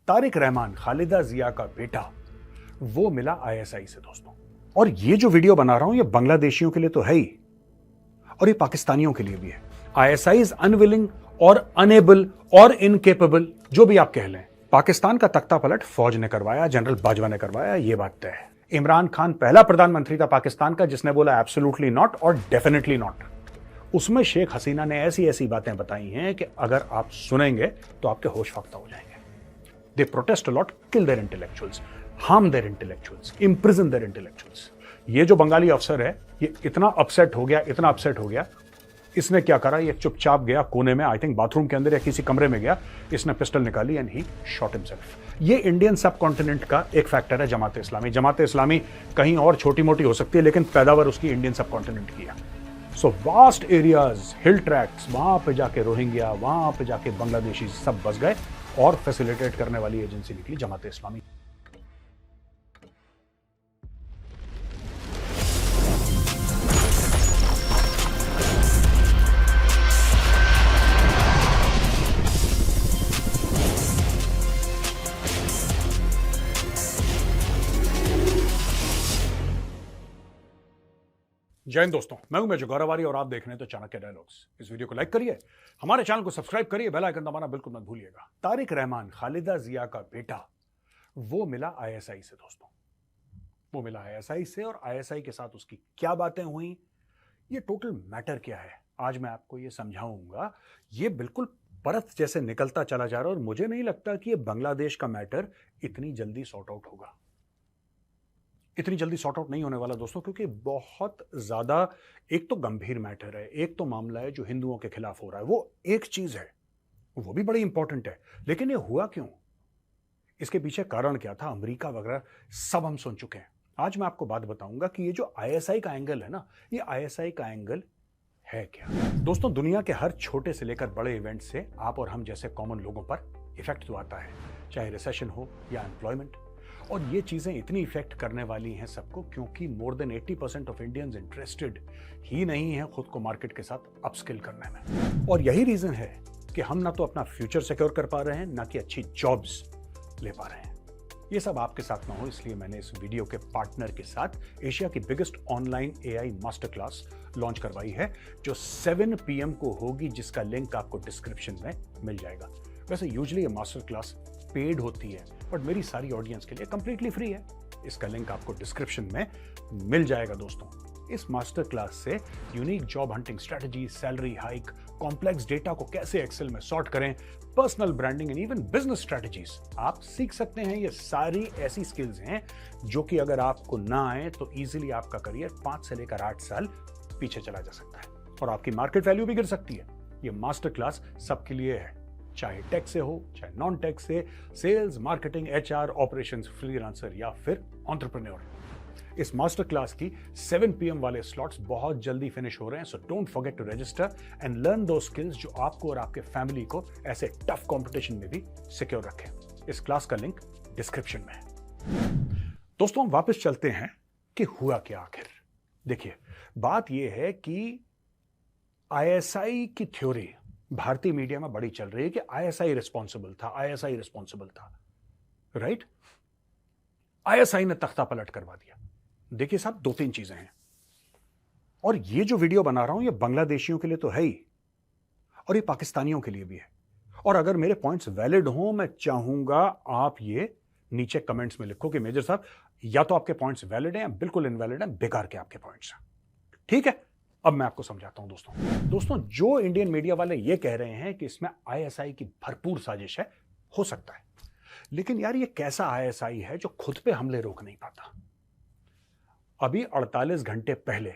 तारिक रहमान, खालिदा जिया का बेटा, वो मिला आईएसआई से दोस्तों। और ये जो वीडियो बना रहा हूं ये बांग्लादेशियों के लिए तो है ही, और ये पाकिस्तानियों के लिए भी है। आईएसआई इज अनविलिंग और अनेबल और इनकेपेबल, जो भी आप कह लें। पाकिस्तान का तख्ता पलट फौज ने करवाया, जनरल बाजवा ने करवाया, ये बात तय है। इमरान खान पहला प्रधानमंत्री था पाकिस्तान का जिसने बोला एब्सोल्युटली नॉट और डेफिनेटली नॉट। उसमें शेख हसीना ने ऐसी ऐसी बातें बताई हैं कि अगर आप सुनेंगे तो आपके होश फाख्ता हो जाएंगे। They protest a lot, kill their intellectuals, harm their intellectuals, imprison their intellectuals. ये जो बंगाली अफसर है ये इतना अपसेट हो गया, इसने क्या करा, ये चुपचाप गया कोने में, आई थिंक बाथरूम के अंदर या किसी कमरे में गया, इसने पिस्टल निकाली एंड ही शॉट हिमसेल्फ। ये इंडियन सब कॉन्टिनेंट का एक फैक्टर है जमात इस्लामी। जमात इस्लामी कहीं और छोटी मोटी हो सकती है लेकिन पैदावार उसकी इंडियन सब कॉन्टिनेंट की है। सो वास्ट एरियाज, हिल ट्रैक्स, वहां पे जाके रोहिंग्या, वहां पे जाके बांग्लादेशी सब बस गए और फैसिलिटेट करने वाली एजेंसी निकली जमात इस्लामी। जय हिंद दोस्तों, मैं हूं मेजर गौरवारी और आप देख रहे हैं तो चाणक्य डायलॉग्स। इस वीडियो को लाइक करिए, हमारे चैनल को सब्सक्राइब करिए, बेल आइकन दबाना बिल्कुल मत भूलिएगा। तारिक रहमान, खालिदा जिया का बेटा, वो मिला आईएसआई से दोस्तों। वो मिला आईएसआई से और आईएसआई के साथ उसकी क्या बातें हुई, ये टोटल मैटर क्या है, आज मैं आपको ये समझाऊंगा। ये बिल्कुल परत जैसे निकलता चला जा रहा है और मुझे नहीं लगता कि ये बांग्लादेश का मैटर इतनी जल्दी सॉर्ट आउट होगा। इतनी जल्दी सॉर्ट आउट नहीं होने वाला दोस्तों, क्योंकि बहुत ज्यादा एक तो गंभीर मैटर है, एक तो मामला है जो हिंदुओं के खिलाफ हो रहा है, वो एक चीज है, वो भी बड़ी इंपॉर्टेंट है। लेकिन ये हुआ क्यों, इसके पीछे कारण क्या था, अमेरिका वगैरह सब हम सुन चुके हैं। आज मैं आपको बात बताऊंगा कि ये जो आईएसआई का एंगल है ना, ये आईएसआई का एंगल है क्या। दोस्तों, दुनिया के हर छोटे से लेकर बड़े इवेंट से आप और हम जैसे कॉमन लोगों पर इफेक्ट तो आता है, चाहे रिसेशन हो या एम्प्लॉयमेंट। और ये चीजें इतनी इफेक्ट करने वाली हैं सबको, क्योंकि more than 80% of Indians interested ही नहीं है खुद को मार्केट के साथ अपस्किल करने में। और यही रीजन है कि हम ना तो अपना फ्यूचर सिक्योर कर पा रहे हैं, ना कि अच्छी जॉब्स ले पा रहे हैं। ये सब आपके साथ ना हो, इसलिए मैंने इस वीडियो के पार्टनर के साथ एशिया की biggest online AI master class launch करवाई है, जो 7 PM को होगी, जिसका लिंक आपको डिस्क्रिप्शन में मिल जाएगा। वैसे यूजुअली ये मास्टर क्लास पेड होती है, बट मेरी सारी ऑडियंस के लिए कंप्लीटली फ्री है। इसका लिंक आपको डिस्क्रिप्शन में मिल जाएगा दोस्तों। इस मास्टर क्लास से unique job hunting strategy, salary hike, complex data को कैसे एक्सेल में सॉर्ट करें, personal branding and even business strategies आप सीख सकते हैं। ये सारी ऐसी स्किल्स हैं जो कि अगर आपको ना आए तो इजीली आपका करियर 5 से लेकर 8 साल पीछे चला जा सकता है और आपकी मार्केट वैल्यू भी गिर सकती है। ये मास्टर क्लास सबके लिए है, चाहे टेक से हो चाहे नॉन टेक से, sales, marketing, HR, operations, freelancer या फिर एंटरप्रेन्योर। इस मास्टर क्लास की 7 PM वाले स्लॉट्स बहुत जल्दी फिनिश हो रहे हैं, so don't forget to register and learn दो स्किल्स जो आपको और आपके फैमिली को ऐसे टफ कंपटीशन में भी सिक्योर रखें। इस क्लास का लिंक डिस्क्रिप्शन में है। दोस्तों, वापस चलते हैं कि हुआ क्या आखिर। देखिए, बात यह है कि आईएसआई की थ्योरी भारतीय मीडिया में बड़ी चल रही है कि आईएसआई रिस्पॉन्सिबल था, राइट। आईएसआई ने तख्ता पलट करवा दिया। देखिए साहब, 2-3 चीजें हैं, और ये जो वीडियो बना रहा हूं ये बांग्लादेशियों के लिए तो है ही, और ये पाकिस्तानियों के लिए भी है। और अगर मेरे पॉइंट्स वैलिड हों, मैं चाहूंगा आप ये नीचे कमेंट्स में लिखो कि मेजर साहब या तो आपके पॉइंट्स वैलिड हैं या बिल्कुल इनवैलिड हैं, बेकार के आपके पॉइंट्स हैं। ठीक है, अब मैं आपको समझाता हूं दोस्तों, जो इंडियन मीडिया वाले ये कह रहे हैं कि इसमें आईएसआई की भरपूर साजिश है, हो सकता है, लेकिन यार ये कैसा आईएसआई है जो खुद पे हमले रोक नहीं पाता। अभी 48 घंटे पहले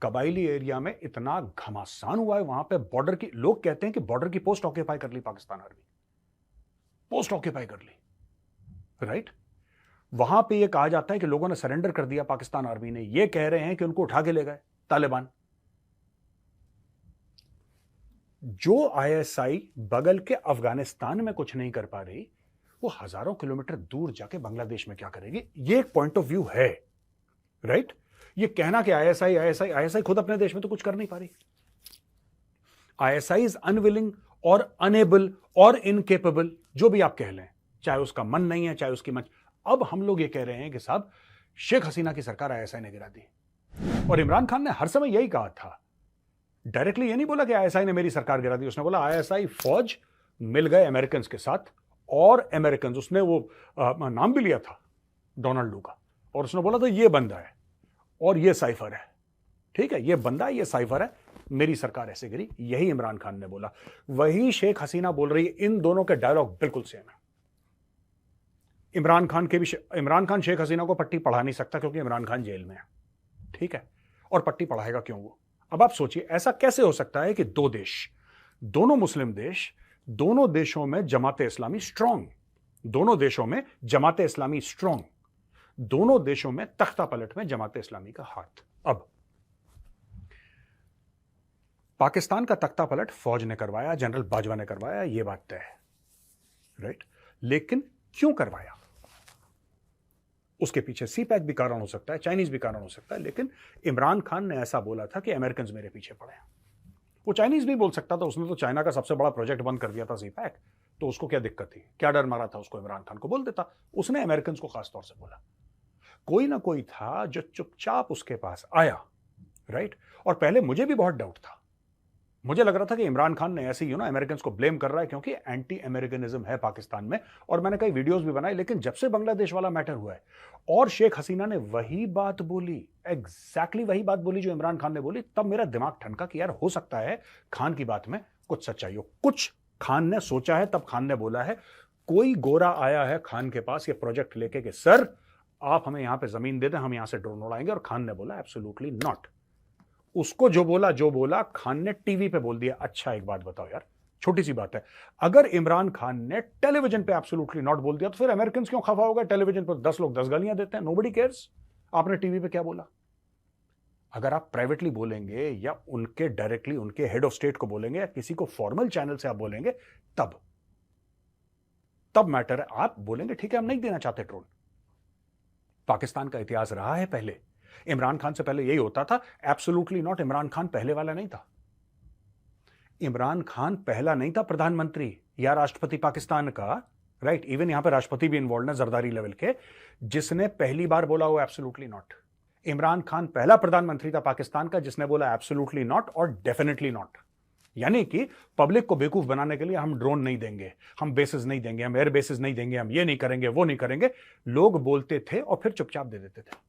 कबायली एरिया में इतना घमासान हुआ है, वहां पे बॉर्डर की, लोग कहते हैं कि बॉर्डर की पोस्ट ऑक्यूपाई कर ली पाकिस्तान आर्मी, पोस्ट ऑक्यूपाई कर ली, राइट। वहां पे ये कहा जाता है कि लोगों ने सरेंडर कर दिया पाकिस्तान आर्मी ने, ये कह रहे हैं कि उनको उठा के ले गए तालिबान। जो आईएसआई बगल के अफगानिस्तान में कुछ नहीं कर पा रही, वो हजारों किलोमीटर दूर जाके बांग्लादेश में क्या करेगी, ये एक पॉइंट ऑफ व्यू है, राइट। ये कहना कि आईएसआई खुद अपने देश में तो कुछ कर नहीं पा रही। आईएसआई इज अनविलिंग और अनेबल और इनकेपेबल, जो भी आप कह लें, चाहे उसका मन नहीं है, चाहे उसकी मन। अब हम लोग ये कह रहे हैं कि साहब शेख हसीना की सरकार आईएसआई ने गिरा दी, और इमरान खान ने हर समय यही कहा था, डायरेक्टली ये नहीं बोला कि आईएसआई ने मेरी सरकार गिरा दी, उसने बोला आईएसआई फौज मिल गए अमेरिकन के साथ, और अमेरिकन, उसने वो नाम भी लिया था डोनाल्ड डू का, और उसने बोला था ये बंदा है और ये साइफर है, ठीक है, ये बंदा है, ये साइफर है, मेरी सरकार ऐसे गिरी, यही इमरान खान ने बोला। वही शेख हसीना बोल रही है। इन दोनों के डायलॉग बिल्कुल सेम है। इमरान खान शेख हसीना को पट्टी पढ़ा नहीं सकता क्योंकि इमरान खान जेल में है, ठीक है, और पट्टी पढ़ाएगा क्यों वो? अब आप सोचिए, ऐसा कैसे हो सकता है कि दो देश, दोनों मुस्लिम देश, दोनों देशों में जमाते इस्लामी स्ट्रांग, दोनों देशों में जमाते इस्लामी स्ट्रांग, दोनों देशों में तख्ता पलट में जमाते इस्लामी का हाथ। अब पाकिस्तान का तख्ता पलट फौज ने करवाया, जनरल बाजवा ने करवाया, यह बात तय है, राइट। लेकिन क्यों करवाया? उसके पीछे सीपैक भी कारण हो सकता है, चाइनीज भी कारण हो सकता है, लेकिन इमरान खान ने ऐसा बोला था कि अमेरिकन मेरे पीछे पड़े हैं। वो चाइनीज भी बोल सकता था, उसने तो चाइना का सबसे बड़ा प्रोजेक्ट बंद कर दिया था सीपैक, तो उसको क्या दिक्कत थी, क्या डर मारा था उसको? इमरान खान को बोल देता। उसने अमेरिकन को खासतौर से बोला। कोई ना कोई था जो चुपचाप उसके पास आया, राइट। और पहले मुझे भी बहुत डाउट था, मुझे लग रहा था कि इमरान खान ने ऐसे अमेरिकन को ब्लेम कर रहा है क्योंकि एंटी अमेरिकनिज्म है पाकिस्तान में, और मैंने कई वीडियोस भी बनाए। लेकिन जब से बांग्लादेश वाला मैटर हुआ है और शेख हसीना ने वही बात बोली, एग्जैक्टली वही बात बोली जो इमरान खान ने बोली, तब मेरा दिमाग ठनका कि यार हो सकता है खान की बात में कुछ सच्चाई हो। कुछ खान ने सोचा है, तब खान ने बोला है। कोई गोरा आया है खान के पास ये प्रोजेक्ट लेके कि सर आप हमें यहां पर जमीन दे दें, हम यहां से ड्रोन उड़ाएंगे, और खान ने बोला एब्सोल्युटली नॉट। उसको जो बोला खान ने टीवी पे बोल दिया। अच्छा एक बात बताओ यार, छोटी सी बात है, अगर इमरान खान ने टेलीविजन पे एब्सोल्युटली नॉट बोल दिया तो फिर अमेरिकन क्यों खफा होगा? टेलीविजन पर 10 लोग 10 गालियां देते हैं, नोबडी केयर्स। आपने टीवी पे क्या बोला? अगर आप प्राइवेटली बोलेंगे या उनके डायरेक्टली उनके हेड ऑफ स्टेट को बोलेंगे या किसी को फॉर्मल चैनल से आप बोलेंगे, तब मैटर है। आप बोलेंगे ठीक है हम नहीं देना चाहते ड्रोन। पाकिस्तान का इतिहास रहा है, पहले इमरान खान से पहले यही होता था, एब्सोल्युटली नॉट। इमरान खान पहले वाला नहीं था। इमरान खान पहला नहीं था प्रधानमंत्री या राष्ट्रपति पाकिस्तान का, राइट। इवन यहां पे राष्ट्रपति भी इन्वॉल्व है जरदारी लेवल के, जिसने पहली बार बोला वो एब्सोल्युटली नॉट। इमरान खान पहला प्रधानमंत्री था पाकिस्तान का जिसने बोला एब्सोल्युटली नॉट और डेफिनेटली नॉट। यानी कि पब्लिक को बेवकूफ बनाने के लिए हम ड्रोन नहीं देंगे, हम बेसिस नहीं देंगे, हम एयर बेसिस नहीं देंगे, हम ये नहीं करेंगे, वो नहीं करेंगे, लोग बोलते थे और फिर चुपचाप दे देते थे।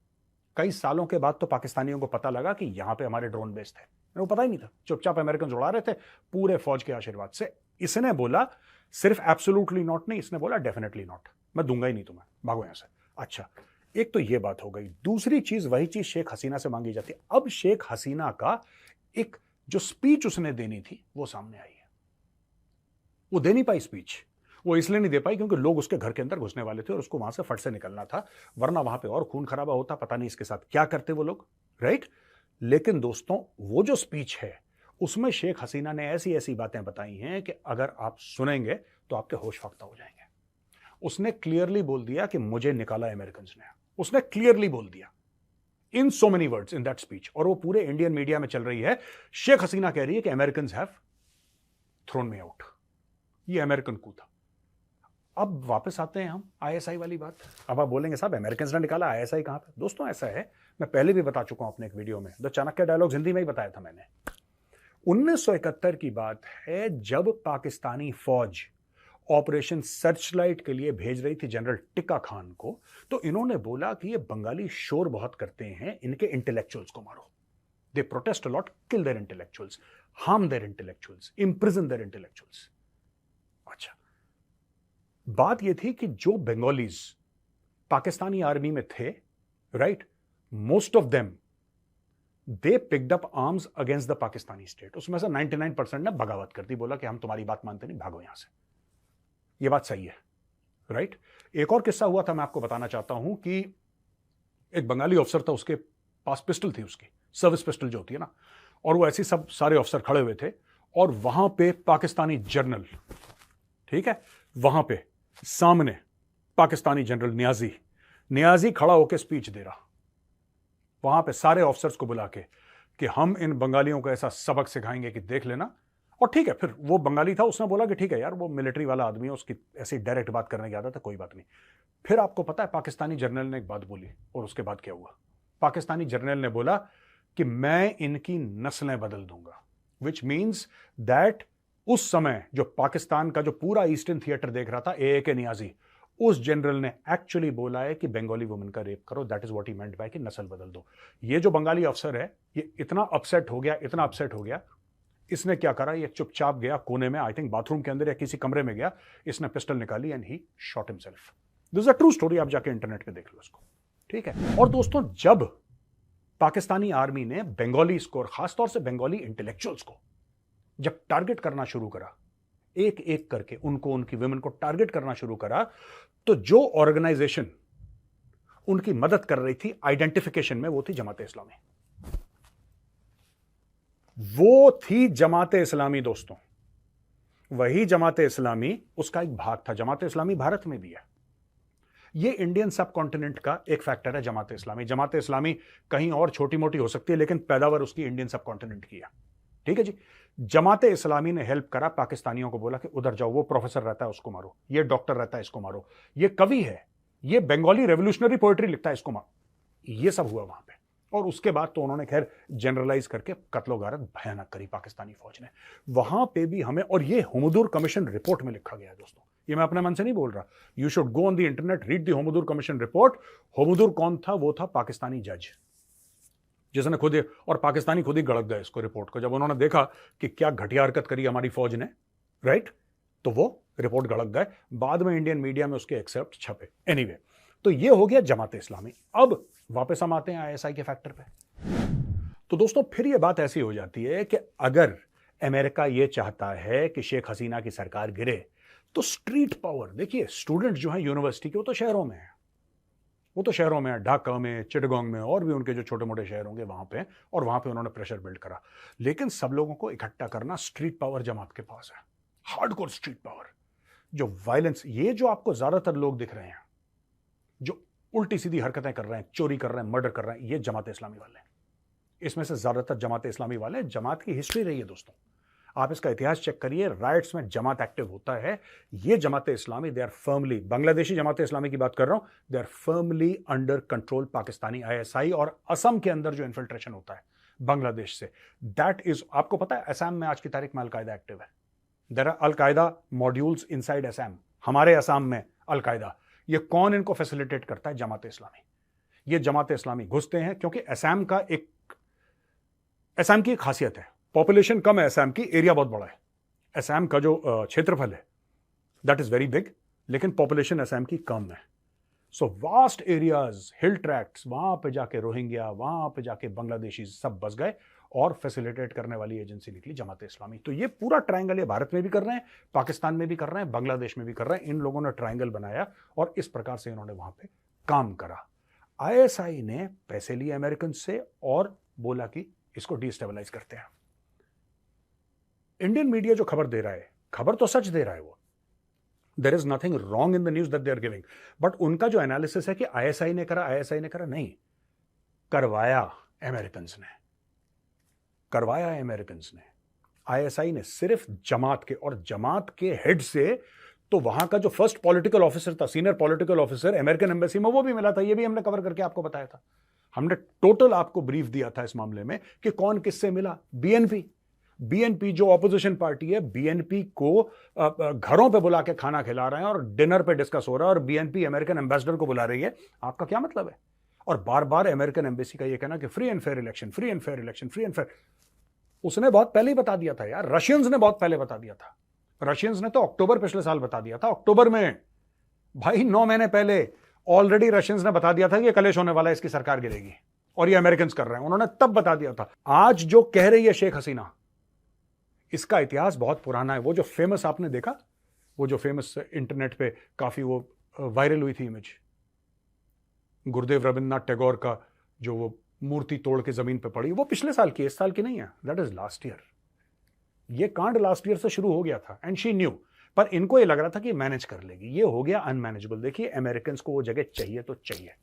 कई सालों के बाद तो पाकिस्तानियों को पता लगा कि यहां पे हमारे ड्रोन बेस्ड है, वो पता ही नहीं था, चुपचाप अमेरिकन उड़ा रहे थे पूरे फौज के आशीर्वाद से। इसने बोला सिर्फ एब्सोल्युटली नॉट नहीं, इसने बोला डेफिनेटली नॉट, मैं दूंगा ही नहीं तुम्हें, भागो यहां से। अच्छा, एक तो ये बात हो गई। दूसरी चीज, वही चीज शेख हसीना से मांगी जाती है। अब शेख हसीना का एक जो स्पीच उसने देनी थी वो सामने आई है। वो दे नहीं पाई स्पीच, वो इसलिए नहीं दे पाई क्योंकि लोग उसके घर के अंदर घुसने वाले थे और उसको वहां से फट से निकलना था, वरना वहां पे और खून खराबा होता, पता नहीं इसके साथ क्या करते वो लोग, राइट। लेकिन दोस्तों, वो जो स्पीच है उसमें शेख हसीना ने ऐसी ऐसी बातें बताई हैं कि अगर आप सुनेंगे तो आपके होश फाख्ता हो जाएंगे। उसने क्लियरली बोल दिया कि मुझे निकाला अमेरिकन ने, उसने क्लियरली बोल दिया in so many words in that speech, और वो पूरे इंडियन मीडिया में चल रही है। शेख हसीना कह रही है कि American have thrown me out, ये अमेरिकन कू था। अब वापस आते हैं हम आईएसआई वाली बात। अब आप बोलेंगे साहब अमेरिकन ने निकाला, आईएसआई कहां पे? दोस्तों ऐसा है, मैं पहले भी बता चुका हूं अपने एक वीडियो में, द चाणक्य डायलॉग हिंदी में ही बताया था मैंने। 1971 की बात है, जब पाकिस्तानी फौज ऑपरेशन सर्चलाइट के लिए भेज रही थी जनरल टिक्का खान को, तो इन्होंने बोला कि ये बंगाली शोर बहुत करते हैं, इनके इंटेलेक्चुअल्स को मारो। They protest a lot, kill their intellectuals, harm their intellectuals, imprison their intellectuals. अच्छा, बात यह थी कि जो बंगालीज पाकिस्तानी आर्मी में थे, right, most of them they picked up arms against the Pakistani state. उसमें से 99% ने बगावत कर दी, बोला कि हम तुम्हारी बात मानते नहीं, भागो यहां से। यह बात सही है, राइट। एक और किस्सा हुआ था, मैं आपको बताना चाहता हूं कि एक बंगाली अफसर था, उसके पास पिस्टल थी, उसकी सर्विस पिस्टल जो होती है ना, और वो ऐसे सब सारे अफसर खड़े हुए थे और वहां पे पाकिस्तानी जनरल, ठीक है, वहां पे सामने पाकिस्तानी जनरल नियाजी खड़ा होकर स्पीच दे रहा, वहां पे सारे ऑफिसर्स को बुला के कि हम इन बंगालियों को ऐसा सबक सिखाएंगे कि देख लेना, और ठीक है, फिर वो बंगाली था, उसने बोला कि ठीक है यार, वो मिलिट्री वाला आदमी है, उसकी ऐसी डायरेक्ट बात करने की आदत है, कोई बात नहीं। फिर आपको पता है पाकिस्तानी जर्नल ने एक बात बोली, और उसके बाद क्या हुआ? पाकिस्तानी जर्नल ने बोला कि मैं इनकी नस्लें बदल दूंगा, विच मीन्स दैट उस समय जो पाकिस्तान का जो पूरा ईस्टर्न थिएटर देख रहा था, ए नियाजी, उस जनरल ने एक्चुअली बोला है कि बंगाली वुमेन का रेप करो, that is what he meant by कि नस्ल बदल दो। ये जो बंगाली अफसर है, ये इतना अपसेट हो गया, इसने क्या करा, ये चुपचाप गया कोने में, आई थिंक बाथरूम के अंदर या किसी कमरे में गया, इसने पिस्टल निकाली and he shot himself. This is a true story, आप जाके इंटरनेट पे देख लो इसको, ठीक है। और दोस्तों, जब पाकिस्तानी आर्मी ने बंगालीज को, और खासतौर से बंगाली इंटेलेक्चुअल्स को जब टारगेट करना शुरू करा, एक एक करके उनको, उनकी वुमेन को टारगेट करना शुरू करा, तो जो ऑर्गेनाइजेशन उनकी मदद कर रही थी आइडेंटिफिकेशन में, वो थी जमात इस्लामी। वो थी जमात इस्लामी दोस्तों, वही जमात इस्लामी उसका एक भाग था। जमात इस्लामी भारत में भी है, ये इंडियन सब कॉन्टिनेंट का एक फैक्टर है। जमात इस्लामी, जमात इस्लामी कहीं और छोटी मोटी हो सकती है, लेकिन पैदावार उसकी इंडियन सब कॉन्टिनेंट की है, ठीक है जी। जमात इस्लामी ने हेल्प करा, पाकिस्तानियों को बोला कि उधर जाओ, वो प्रोफेसर रहता है उसको मारो, ये डॉक्टर रहता है इसको मारो, ये कवि है, ये बंगाली रेवोल्यूशनरी पोएट्री लिखता है इसको मारो। ये सब हुआ वहां पे, और उसके बाद तो उन्होंने खैर जनरलाइज करके कत्लो गारत भयानक करी पाकिस्तानी फौज ने वहां पे भी हमें। और ये हुमदूर कमीशन रिपोर्ट में लिखा गया है दोस्तों, ये मैं अपने मन से नहीं बोल रहा, you should go on the internet, read the Hamoodur commission report. Hamoodur कौन था? वो था पाकिस्तानी जज, जिसने खुद, और पाकिस्तानी खुद ही गड़क गए इसको, रिपोर्ट को, जब उन्होंने देखा कि क्या घटिया हरकत करी हमारी फौज ने, राइट, तो वो रिपोर्ट गड़क गए। बाद में इंडियन मीडिया में उसके एक्सेप्ट छपे। एनीवे, तो ये हो गया जमात इस्लामी। अब वापस हम आते हैं आईएसआई के फैक्टर पे। तो दोस्तों, फिर ये बात ऐसी हो जाती है कि अगर अमेरिका ये चाहता है कि शेख हसीना की सरकार गिरे, तो स्ट्रीट पावर, देखिए स्टूडेंट जो है यूनिवर्सिटी के, वो तो शहरों में है, ढाका में, चिटगोंग में, और भी उनके जो छोटे मोटे शहर होंगे वहां पे, और वहां पे उन्होंने प्रेशर बिल्ड करा। लेकिन सब लोगों को इकट्ठा करना, स्ट्रीट पावर जमात के पास है, हार्डकोर स्ट्रीट पावर। जो वायलेंस, ये जो आपको ज्यादातर लोग दिख रहे हैं जो उल्टी सीधी हरकतें कर रहे हैं, चोरी कर रहे हैं, मर्डर कर रहे हैं, ये जमात इस्लामी वाले हैं। इसमें से ज्यादातर जमात इस्लामी वाले हैं। जमात की हिस्ट्री रही है दोस्तों, आप इसका इतिहास चेक करिए, राइट्स में जमात एक्टिव होता है। ये Jamaat Islami, they are firmly, Bangladeshi Jamaat Islami की बात कर रहा हूं, they are firmly under control Pakistani ISI. और असम के अंदर जो इन्फिल्ट्रेशन होता है बांग्लादेश से, दैट इज, आपको पता है असम में आज की तारीख में अलकायदा एक्टिव है। There are al Qaeda modules inside Assam, हमारे असम में अलकायदा। ये कौन इनको फैसिलिटेट करता है? जमात इस्लामी। ये जमात इस्लामी घुसते हैं क्योंकि असम की एक खासियत है, पॉपुलेशन कम है असम की, एरिया बहुत बड़ा है। असम का जो क्षेत्रफल है दैट इज वेरी बिग, लेकिन पॉपुलेशन असम की कम है। सो वास्ट एरियाज, हिल ट्रैक्ट्स, वहां पे जाके रोहिंग्या, वहां पे जाके बांग्लादेशी सब बस गए, और फैसिलिटेट करने वाली एजेंसी निकली जमात इस्लामी। तो ये पूरा ट्रायंगल, ये भारत में भी कर रहे हैं, पाकिस्तान में भी कर रहे हैं, बांग्लादेश में भी कर रहे हैं। इन लोगों ने ट्रायंगल बनाया और इस प्रकार से इन्होंने वहां पे काम करा। आईएसआई ने पैसे लिए अमेरिकन से और बोला कि इसको डिस्टेबलाइज करते हैं। इंडियन मीडिया जो खबर दे रहा है, खबर तो सच दे रहा है, वो there is nothing wrong in the news that they are giving, but उनका जो एनालिसिस है कि आईएसआई ने करा, नहीं, करवाया अमेरिकन्स ने। आईएसआई ने सिर्फ जमात के, और जमात के हेड से तो वहां का जो फर्स्ट पॉलिटिकल ऑफिसर था, senior political officer American embassy में, वो भी मिला था। ये भी हमने कवर करके आपको बताया था, हमने टोटल आपको ब्रीफ दिया था इस मामले में कि कौन किससे मिला। बीएनपी जो ऑपोजिशन पार्टी है, बीएनपी को घरों पे बुला के खाना खिला रहे हैं और डिनर पे डिस्कस हो रहा है, और बीएनपी अमेरिकन एम्बेसडर को बुला रही है। आपका क्या मतलब है? और बार बार अमेरिकन एम्बेसी का ये कहना कि फ्री एंड फेयर इलेक्शन। उसने बहुत पहले ही बता दिया था यार, रशियंस ने बहुत पहले बता दिया था। रशियंस ने तो अक्टूबर पिछले साल बता दिया था, अक्टूबर में भाई 9 महीने पहले ऑलरेडी रशियंस ने बता दिया था कि ये कलेश होने वाला है, इसकी सरकार गिरेगी, और ये अमेरिकन कर रहे हैं। उन्होंने तब बता दिया था। आज जो कह रही है शेख हसीना, इसका इतिहास बहुत पुराना है। वो जो फेमस आपने देखा, वो जो फेमस इंटरनेट पे काफी वो वायरल हुई थी इमेज, गुरुदेव रविंद्रनाथ टैगोर का जो वो मूर्ति तोड़ के जमीन पे पड़ी, वो पिछले साल की, इस साल की नहीं है, दैट इज लास्ट ईयर। ये कांड लास्ट ईयर से शुरू हो गया था एंड शी न्यू, पर इनको ये लग रहा था कि मैनेज कर लेगी। ये हो गया अनमैनेजेबल। देखिए अमेरिकन को वो जगह चाहिए तो चाहिए।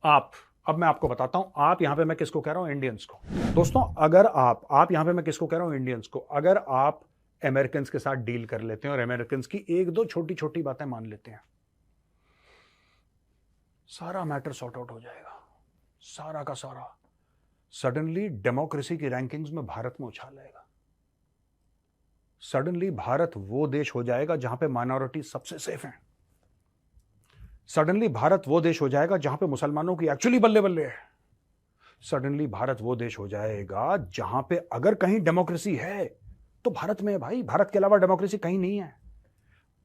आप अब मैं आपको बताता हूं, आप यहां पे मैं किसको कह रहा हूं, इंडियंस को। दोस्तों अगर आप यहां पे मैं किसको कह रहा हूं, इंडियंस को, अगर आप अमेरिकन के साथ डील कर लेते हैं और अमेरिकन की एक दो छोटी छोटी बातें मान लेते हैं, सारा मैटर सॉर्ट आउट हो जाएगा, सारा का सारा। सडनली डेमोक्रेसी की रैंकिंग्स में भारत में उछाल आएगा। सडनली भारत वो देश हो जाएगा जहां पे माइनॉरिटी सबसे सेफ हैं। सडनली भारत वो देश हो जाएगा जहां पे मुसलमानों की एक्चुअली बल्ले बल्ले है। सडनली भारत वो देश हो जाएगा जहां पे अगर कहीं डेमोक्रेसी है तो भारत में है भाई, भारत के अलावा डेमोक्रेसी कहीं नहीं है।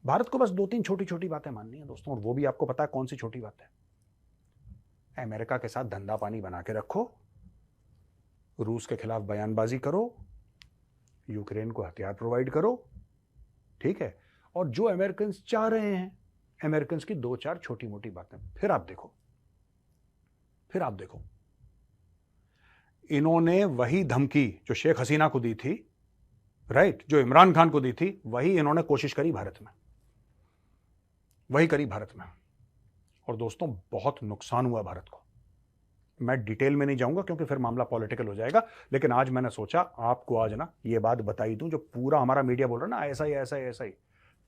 भारत को बस दो तीन छोटी छोटी बातें माननी है दोस्तों, और वो भी आपको पता है कौन सी छोटी बात है। अमेरिका के साथ धंधा पानी बना के रखो, रूस के खिलाफ बयानबाजी करो, यूक्रेन को हथियार प्रोवाइड करो, ठीक है, और जो अमेरिकन चाह रहे हैं, अमेरिकन की दो चार छोटी मोटी बातें, फिर आप देखो, फिर आप देखो। इन्होंने वही धमकी जो शेख हसीना को दी थी, राइट, जो इमरान खान को दी थी, वही इन्होंने कोशिश करी भारत में, वही करी भारत में। और दोस्तों बहुत नुकसान हुआ भारत को। मैं डिटेल में नहीं जाऊंगा क्योंकि फिर मामला पॉलिटिकल हो जाएगा, लेकिन आज मैंने सोचा आपको आज ना ये बात बताई दूं, जो पूरा हमारा मीडिया बोल रहा है ना आईएसआई आईएसआई आईएसआई।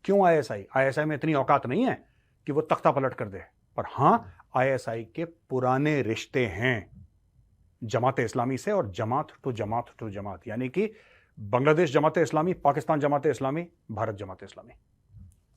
क्यों आईएसआई? आईएसआई में इतनी औकात नहीं है कि वो तख्ता पलट कर दे, पर हां आईएसआई के पुराने रिश्ते हैं जमात इस्लामी से, और जमात टू जमात टू जमात, यानी कि Bangladesh Jamaat Islami, Pakistan Jamaat Islami, Bharat Jamaat Islami,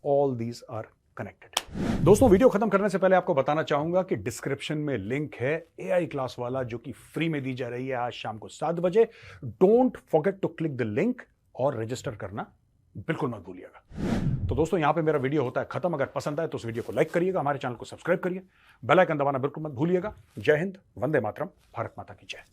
all these are connected. दोस्तों वीडियो खत्म करने से पहले आपको बताना चाहूंगा कि डिस्क्रिप्शन में लिंक है एआई क्लास वाला, जो कि फ्री में दी जा रही है आज शाम को 7 बजे। Don't forget to click the link और रजिस्टर करना बिल्कुल मत भूलिएगा। तो दोस्तों यहां पे मेरा वीडियो होता है खत्म। अगर पसंद आए तो उस वीडियो को लाइक करिएगा, हमारे चैनल को सब्सक्राइब करिए, बेल आइकन दबाना बिल्कुल मत भूलिएगा। जय हिंद, वंदे मातरम, भारत माता की जय।